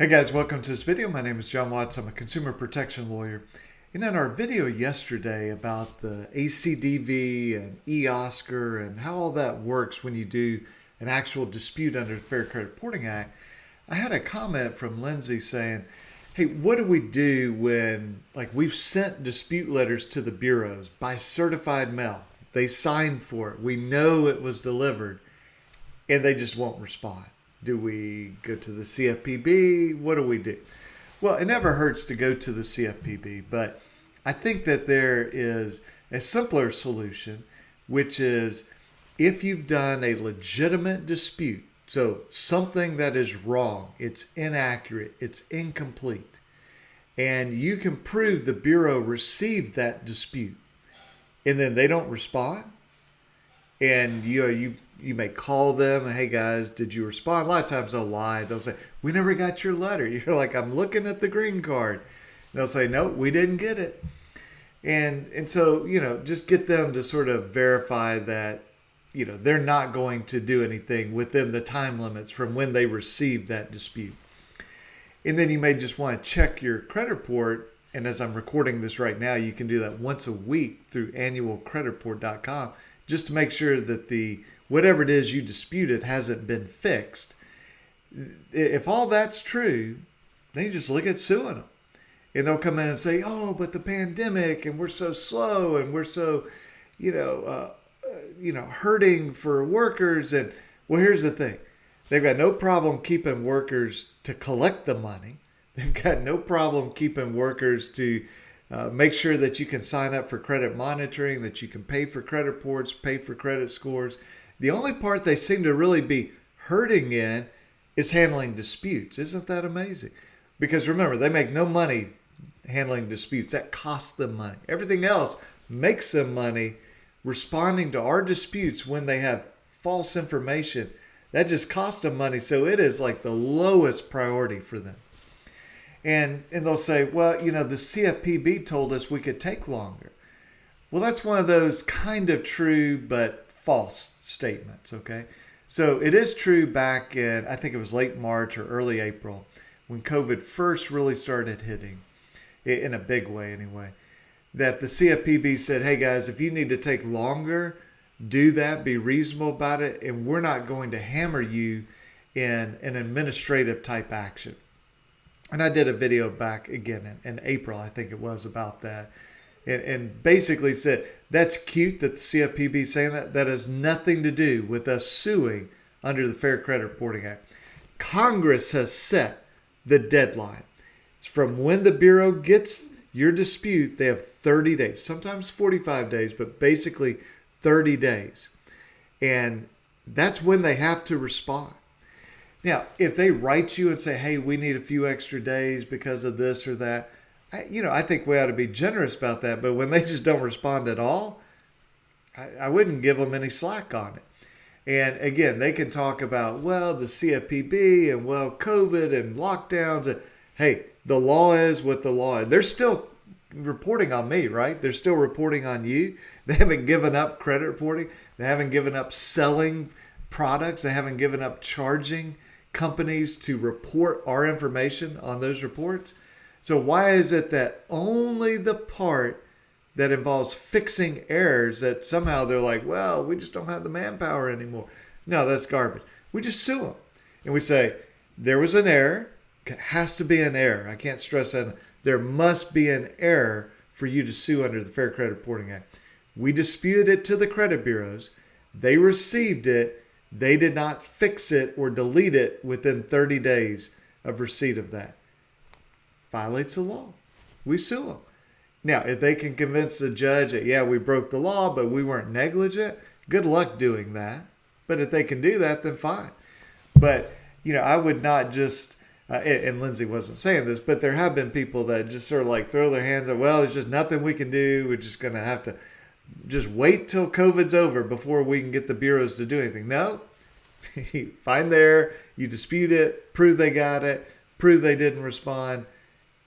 Hey guys, welcome to this video. My name is John Watts. I'm a consumer protection lawyer. And in our video yesterday about the ACDV and eOscar and how all that works when you do an actual dispute under the Fair Credit Reporting Act, I had a comment from Lindsay saying, hey, what do we do when we've sent dispute letters to the bureaus by certified mail? They signed for it. We know it was delivered and they just won't respond. Do we go to the CFPB? What do we do? Well, it never hurts to go to the CFPB, but I think that there is a simpler solution, which is if you've done a legitimate dispute, so something that is wrong, it's inaccurate, it's incomplete, and you can prove the bureau received that dispute, and then they don't respond, and you may call them and, hey guys, did you respond? A lot of times they'll lie. They'll say, we never got your letter. You're like, I'm looking at the green card. They'll say, no, we didn't get it. And so, just get them to sort of verify that, they're not going to do anything within the time limits from when they received that dispute. And then you may just want to check your credit report. And as I'm recording this right now, you can do that once a week through annualcreditreport.com just to make sure that whatever it is you disputed hasn't been fixed. If all that's true, then you just look at suing them. And they'll come in and say, oh, but the pandemic, and we're so slow, and we're so, hurting for workers. And well, here's the thing. They've got no problem keeping workers to collect the money. They've got no problem keeping workers to make sure that you can sign up for credit monitoring, that you can pay for credit reports, pay for credit scores. The only part they seem to really be hurting in is handling disputes. Isn't that amazing? Because remember, they make no money handling disputes. That costs them money. Everything else makes them money responding to our disputes when they have false information. That just costs them money. So it is like the lowest priority for them. And they'll say, well, the CFPB told us we could take longer. Well, that's one of those kind of true but false statements, okay? So it is true back in, I think it was late March or early April, when COVID first really started hitting, in a big way anyway, that the CFPB said, hey guys, if you need to take longer, do that, be reasonable about it, and we're not going to hammer you in an administrative type action. And I did a video back again in April, I think it was, about that. And basically said, that's cute that the CFPB is saying that. That has nothing to do with us suing under the Fair Credit Reporting Act. Congress has set the deadline. It's from when the Bureau gets your dispute, they have 30 days, sometimes 45 days, but basically 30 days. And that's when they have to respond. Now, if they write you and say, hey, we need a few extra days because of this or that, I think we ought to be generous about that. But when they just don't respond at all, I wouldn't give them any slack on it. And again, they can talk about, well, the CFPB and, well, COVID and lockdowns. And, hey, the law is what the law is. They're still reporting on me, right? They're still reporting on you. They haven't given up credit reporting. They haven't given up selling products. They haven't given up charging companies to report our information on those reports. So why is it that only the part that involves fixing errors that somehow they're like, well, we just don't have the manpower anymore? No, that's garbage. We just sue them. And we say, there was an error. It has to be an error. I can't stress that. There must be an error for you to sue under the Fair Credit Reporting Act. We disputed it to the credit bureaus. They received it. They did not fix it or delete it within 30 days of receipt of that. Violates the law. We sue them. Now, if they can convince the judge that, yeah, we broke the law, but we weren't negligent, good luck doing that. But if they can do that, then fine. But, I would not just, and Lindsay wasn't saying this, but there have been people that just sort of throw their hands up, well, there's just nothing we can do. We're just going to have to just wait till COVID's over before we can get the bureaus to do anything. No, you find there, you dispute it, prove they got it, prove they didn't respond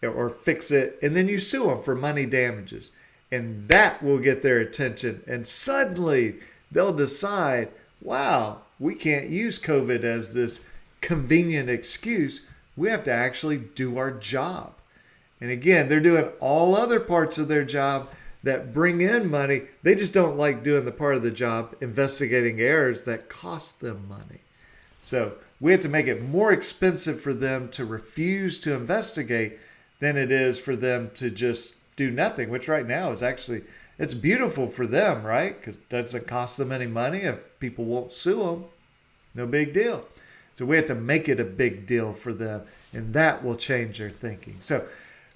or fix it, and then you sue them for money damages. And that will get their attention. And suddenly they'll decide, wow, we can't use COVID as this convenient excuse. We have to actually do our job. And again, they're doing all other parts of their job that bring in money. They just don't like doing the part of the job investigating errors that cost them money. So we have to make it more expensive for them to refuse to investigate than it is for them to just do nothing, which right now is actually, it's beautiful for them, right? Because it doesn't cost them any money. If people won't sue them, no big deal. So we have to make it a big deal for them, and that will change their thinking. So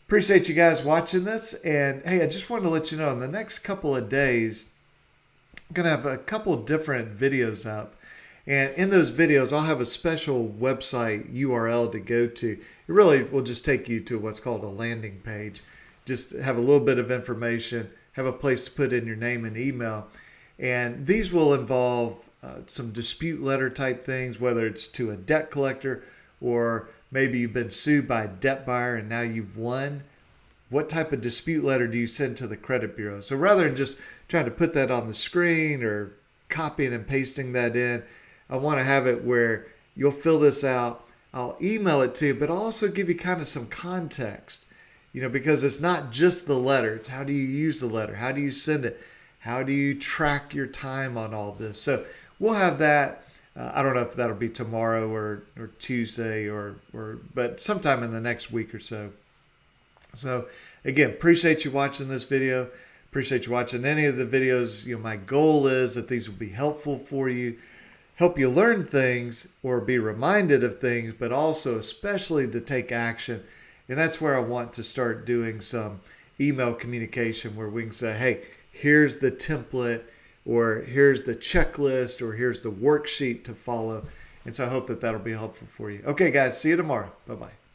appreciate you guys watching this. And hey, I just wanted to let you know in the next couple of days, I'm going to have a couple different videos up. And in those videos, I'll have a special website URL to go to. It really will just take you to what's called a landing page. Just have a little bit of information, have a place to put in your name and email. And these will involve some dispute letter type things, whether it's to a debt collector or maybe you've been sued by a debt buyer and now you've won. What type of dispute letter do you send to the credit bureau? So rather than just trying to put that on the screen or copying and pasting that in, I want to have it where you'll fill this out. I'll email it to you, but I'll also give you kind of some context, because it's not just the letter. It's how do you use the letter? How do you send it? How do you track your time on all this? So we'll have that. I don't know if that'll be tomorrow or Tuesday but sometime in the next week or so. So again, appreciate you watching this video. Appreciate you watching any of the videos. My goal is that these will be helpful for you, help you learn things or be reminded of things, but also especially to take action. And that's where I want to start doing some email communication where we can say, hey, here's the template, or here's the checklist, or here's the worksheet to follow. And so I hope that that'll be helpful for you. Okay, guys, see you tomorrow. Bye-bye.